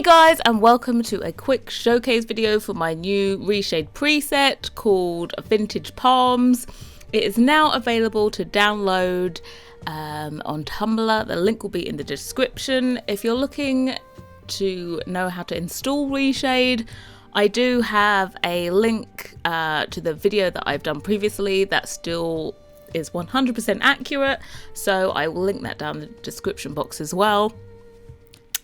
guys, and welcome to a quick showcase video for my new Reshade preset called Vintage Palms. It is now available to download on Tumblr. The link will be in the description. If you're looking to know how to install Reshade, I do have a link to the video that I've done previously that still is 100% accurate, so I will link that down in the description box as well.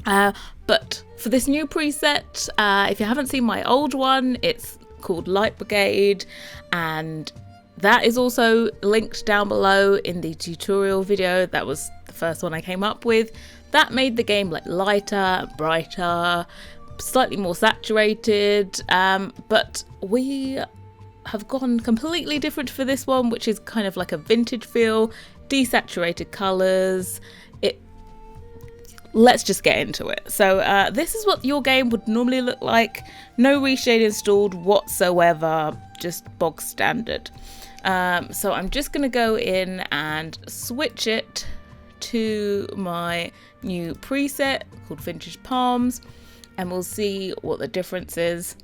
But for this new preset, if you haven't seen my old one, it's called Light Brigade, and that is also linked down below in the tutorial video. That was the first one I came up with. That made the game like lighter, brighter, slightly more saturated, but we have gone completely different for this one, which is kind of like a vintage feel, desaturated colours. Let's just get into it. So this is what your game would normally look like. No Reshade installed whatsoever, just bog standard. So I'm just going to go in and switch it to my new preset called Vintage Palms, and we'll see what the difference is.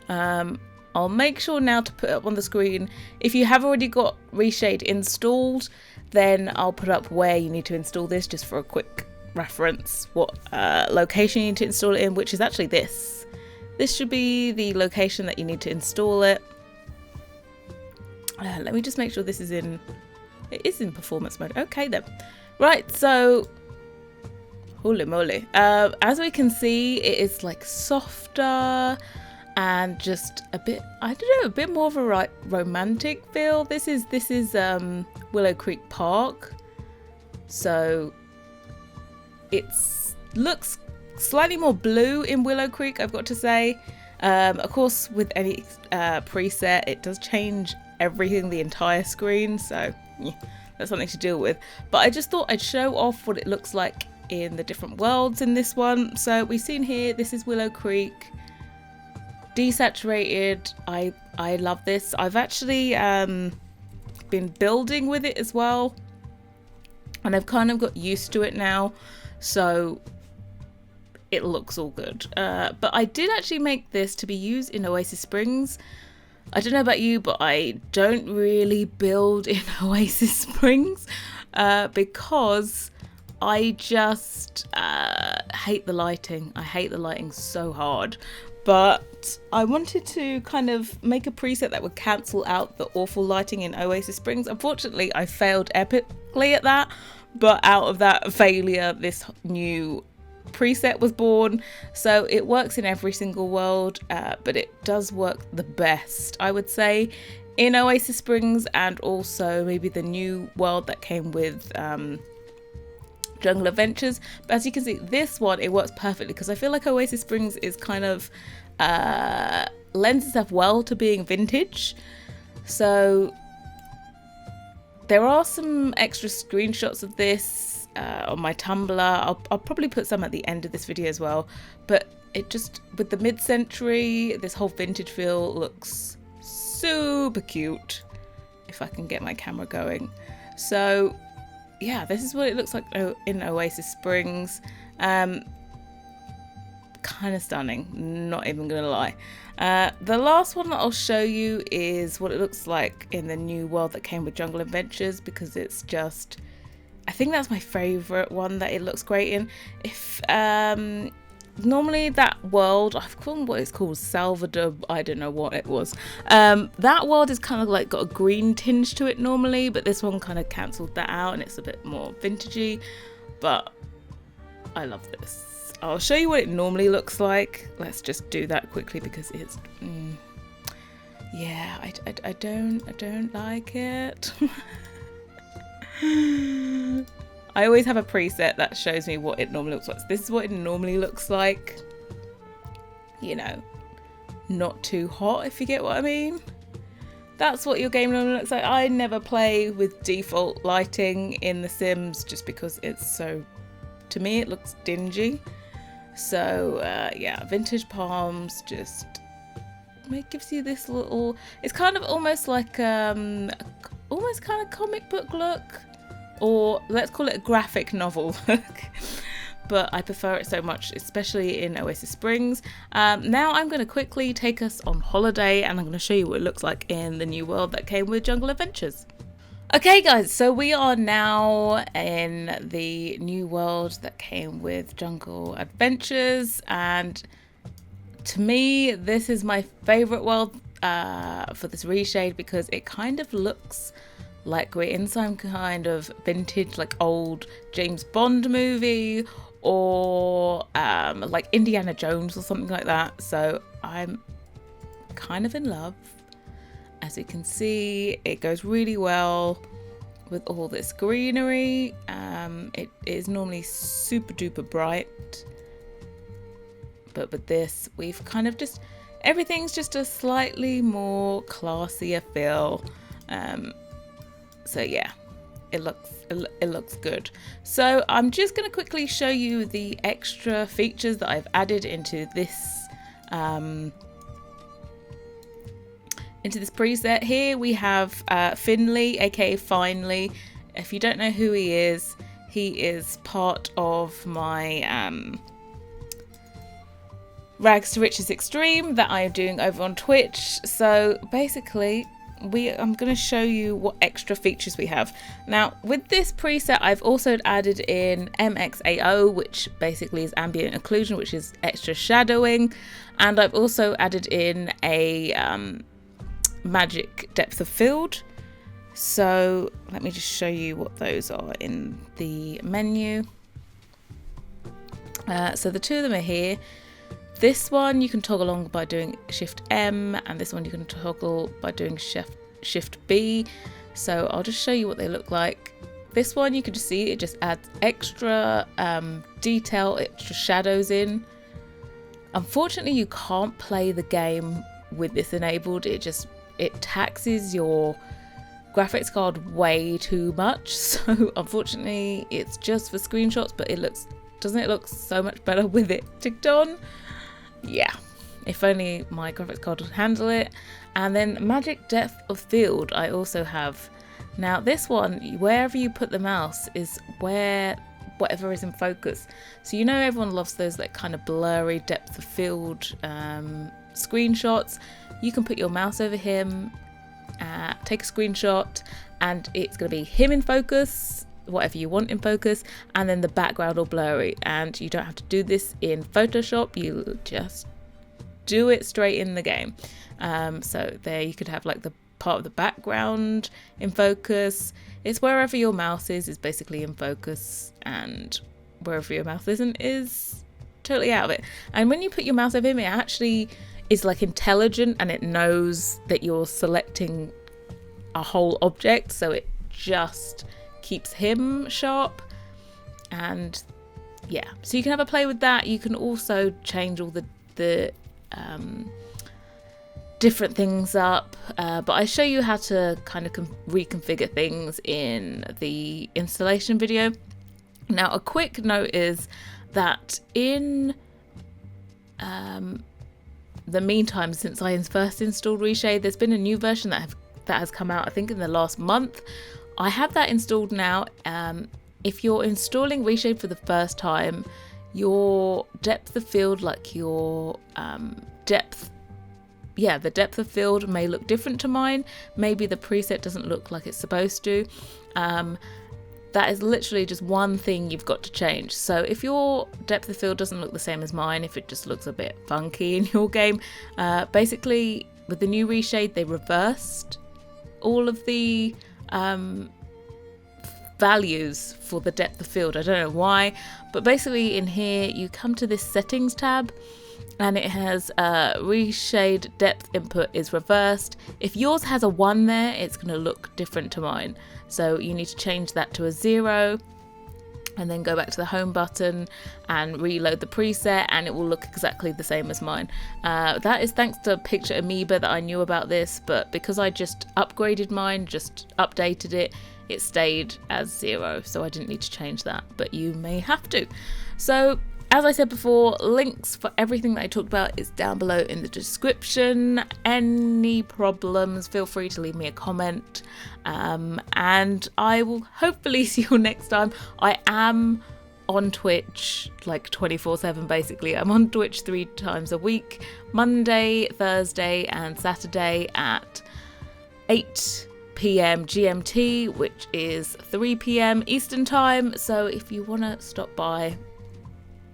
I'll make sure now to put up on the screen, if you have already got Reshade installed, then I'll put up where you need to install this just for a quick reference, what location you need to install it in, which is actually this. This should be the location that you need to install it. Let me just make sure this is in, it is in performance mode. Okay then. Right, so, holy moly. As we can see, it is like softer and just a bit, I don't know, a bit more of a romantic feel. This is Willow Creek Park, so it looks slightly more blue in Willow Creek, I've got to say. Of course, with any preset, it does change everything, the entire screen, so yeah, that's something to deal with. But I just thought I'd show off what it looks like in the different worlds in this one. So we've seen here, this is Willow Creek. Desaturated, I love this. I've actually been building with it as well, and I've kind of got used to it now, so it looks all good. But I did actually make this to be used in Oasis Springs. I don't know about you, but I don't really build in Oasis Springs because I just hate the lighting. I hate the lighting so hard. But I wanted to kind of make a preset that would cancel out the awful lighting in Oasis Springs. Unfortunately, I failed epically at that, but out of that failure, this new preset was born. So it works in every single world, but it does work the best, I would say, in Oasis Springs, and also maybe the new world that came with Jungle Adventures. But as you can see, this one, it works perfectly because I feel like Oasis Springs is kind of lends itself well to being vintage. So there are some extra screenshots of this on my Tumblr. I'll probably put some at the end of this video as well, but it just, with the mid-century, this whole vintage feel looks super cute if I can get my camera going. So yeah, this is what it looks like in Oasis Springs. Kind of stunning, not even gonna lie. The last one that I'll show you is what it looks like in the new world that came with Jungle Adventures, because it's just, I think that's my favorite one that it looks great in. If normally that world, I've forgotten what it's called, Salvador, I don't know what it was. That world is kind of like got a green tinge to it normally, but this one kind of cancelled that out and it's a bit more vintagey, but I love this. I'll show you what it normally looks like. Let's just do that quickly because it's yeah, I don't like it. I always have a preset that shows me what it normally looks like. So this is what it normally looks like. You know, not too hot, if you get what I mean. That's what your game normally looks like. I never play with default lighting in The Sims just because it's so, to me, it looks dingy. So yeah, Vintage Palms just, it gives you this little, it's kind of almost like almost kind of comic book look, or let's call it a graphic novel look. but I prefer it so much, especially in Oasis Springs. Now I'm going to quickly take us on holiday, and I'm going to show you what it looks like in the new world that came with Jungle Adventures. Okay guys, so we are now in the new world that came with Jungle Adventures, and to me this is my favourite world for this reshade, because it kind of looks like we're in some kind of vintage, like old James Bond movie, or like Indiana Jones or something like that. So I'm kind of in love. As you can see, it goes really well with all this greenery. It is normally super duper bright, but with this we've kind of just, everything's just a slightly more classier feel. So yeah, it looks good. So I'm just going to quickly show you the extra features that I've added into this preset. Here we have Finley, aka Finally. If you don't know who he is part of my Rags to Riches Extreme that I am doing over on Twitch. So basically I'm going to show you what extra features we have. Now with this preset I've also added in MXAO, which basically is ambient occlusion, which is extra shadowing, and I've also added in a magic depth of field. So let me just show you what those are in the menu. So the two of them are here. This one you can toggle along by doing Shift M, and this one you can toggle by doing Shift B. So I'll just show you what they look like. This one you can just see it just adds extra detail, extra shadows in. Unfortunately you can't play the game with this enabled. It taxes your graphics card way too much. So unfortunately it's just for screenshots, but doesn't it look so much better with it ticked on? Yeah, if only my graphics card would handle it. And then magic depth of field I also have. Now this one, wherever you put the mouse is where whatever is in focus. So you know everyone loves those like kind of blurry depth of field screenshots. You can put your mouse over him, take a screenshot, and it's going to be him in focus, whatever you want in focus, and then the background all blurry. And you don't have to do this in Photoshop, you just do it straight in the game. So there you could have like the part of the background in focus. It's wherever your mouse is basically in focus, and wherever your mouse isn't is totally out of it. And when you put your mouse over him, it actually is like intelligent, and it knows that you're selecting a whole object, so it just keeps him sharp. And yeah, so you can have a play with that. You can also change all the different things up, but I show you how to kind of reconfigure things in the installation video. Now a quick note is that in the meantime, since I first installed Reshade, there's been a new version that has come out, I think in the last month. I have that installed now. If you're installing Reshade for the first time, your depth of field, like your the depth of field may look different to mine. Maybe the preset doesn't look like it's supposed to. That is literally just one thing you've got to change. So if your depth of field doesn't look the same as mine, if it just looks a bit funky in your game, basically with the new Reshade they reversed all of the values for the depth of field. I don't know why, but basically in here you come to this settings tab, and it has Reshade depth input is reversed. If yours has a 1 there, it's going to look different to mine. So you need to change that to a 0, and then go back to the home button and reload the preset, and it will look exactly the same as mine. That is thanks to Picture Amoeba that I knew about this, but because I just upgraded mine, just updated it, it stayed as 0, so I didn't need to change that, but you may have to. So as I said before, links for everything that I talked about is down below in the description. Any problems, feel free to leave me a comment, and I will hopefully see you next time. I am on Twitch like 24/7 basically. I'm on Twitch 3 times a week, Monday, Thursday and Saturday at 8 p.m. GMT, which is 3 p.m. Eastern time. So if you want to stop by,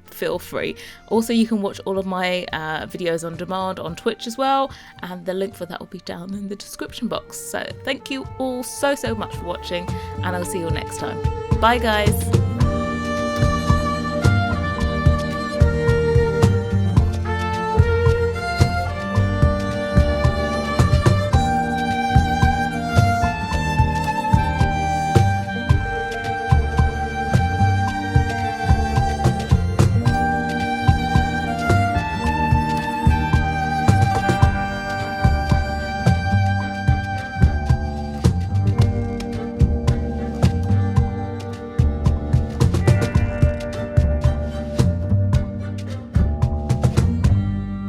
feel free. Also, you can watch all of my videos on demand on Twitch as well, and the link for that will be down in the description box. So thank you all so much for watching, and I'll see you all next time. Bye guys.